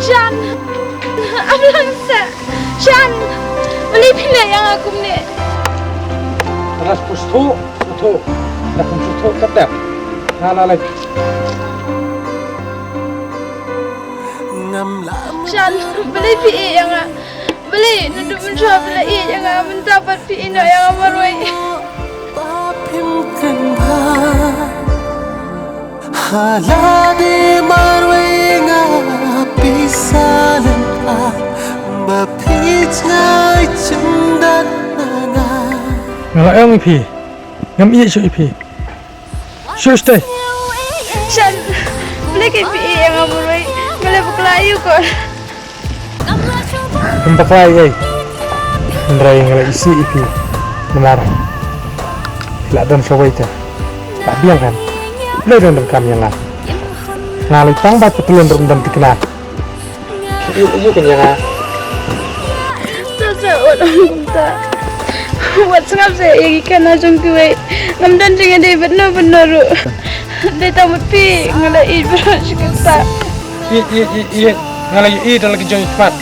Shan, ablang sa. Shan, beli pina yang aku ni. Terus pustu, dah pun pustu kedap. Nala lagi. Shan, beli pi yang beli nunduk mencoba beli yang mendapat pi ina yang amaroi. Halade marway nga pisalan a bapijay chundan nga Ngala yang ipi, ngam iya syu ipi. Syu stay. Shan, beli pi yang amaroi. Beli buklayu kok. Tempat lagi. Ndrai ngala isi ipi. Benar. Tidak dan sawaita. Tak biang kan. Lai dan kami yang ngalih tang bat petulun dan dikena. Iyo kan yang Sasa orang kita. Buat sengap saya ikan ajung kue. Ngamdan jangan dia benar. Dia tamat pi ngala ibarat kita. Iya ngalih iya dalam kejauhan cepat.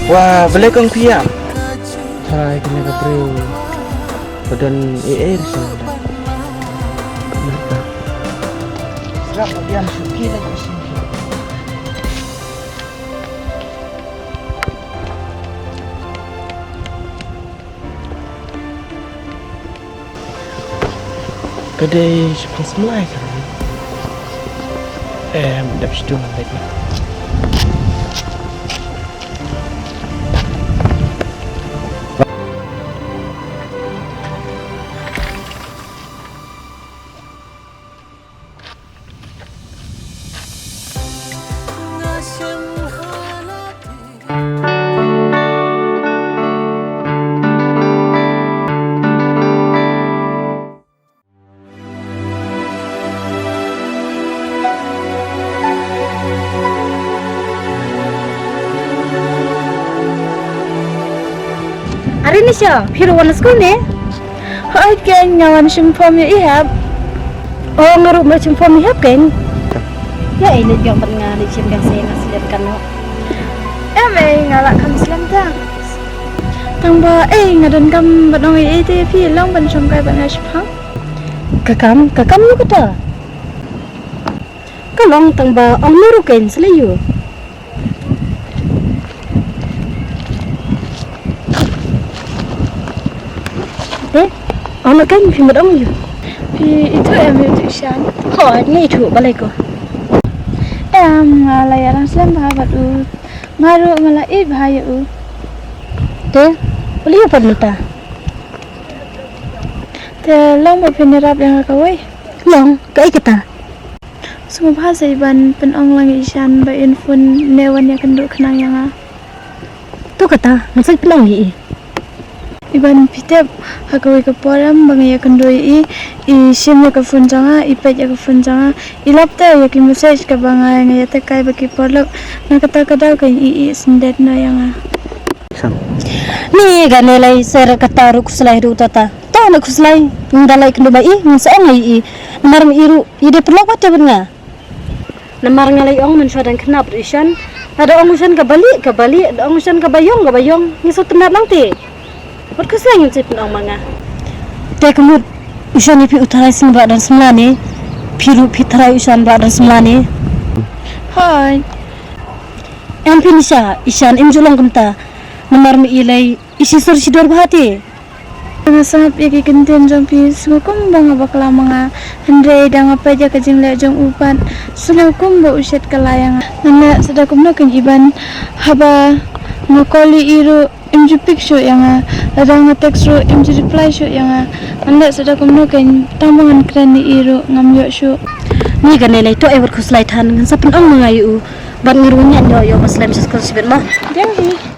Wah, boleh kong piam. Hai kena kebreu. Badan ER sana. Kenapa? Serap bagian suki lagi sini. Kedai sepang semulai kan? Dah situ lagi. Hari ni siya, pero wala school ni. Hai kan ngawan simpom ya ihab. Oh, ngaruh macam form ihap kan? Ya, ini yang pernah diciptakan saya nasihat kan. Ngalak kam Islam tang. Tang ba ngadan kam badong itu pi long ban som kai ban hashpang. Kakam ni kata. Kalong tang ba ang nuru kan selayu. Anak kan film dong you. Pi itu itu Shan. Oh, ni itu balai ko. Ngalai orang Islam bahabat ngaruh ngalai bahaya Te, boleh apa mentah? Te long ba penerap yang kawai. Long, kai kita. Semua bahasa iban penong lang Shan ba infun newan ya kenduk kenang yang Tu kata, maksud pelang ye. Iban pitep hakawai ka poram bangaya kendoi sim ya ka phone janga ipet ya ka phone janga ilapta ya ki message ka bangaya ngaya ta kai baki porlok na kata kada ka sendet na yang Ni ganelai ser kata ru kuslai ru tata. Tahu nak kuslai ndalai kendo bai ngasang ai namar iru ide perlok pate benga. Namar ngalai ong men sadang kenap isan. Ada ong usan ka bali, ada ong usan ka bayong, ngisot tenat lang ti. Buat kuslai yung cipin ong manga. Te kemud usan ipi utarai sing dan semlani. Piru pitarai usan dan semlani. Hai Yang pinisha isan imjulong kemta. Namar mi ilai isi sur sidor bahati. sangat ya kenten jampi sukum bang bakla mga andre dang apa aja kajing le jong upan sulakum ba uset kalayang nana sadakum no kan iban haba ngakoli iru imju picture yang adang text ro imju reply show yang anda sadakum no kan tambangan krani iru ngamyo show ni kan nilai to ever kuslai tan ngan sapun ong mangayu ban ngirunya yo yo muslim sekolah sibet mah jangan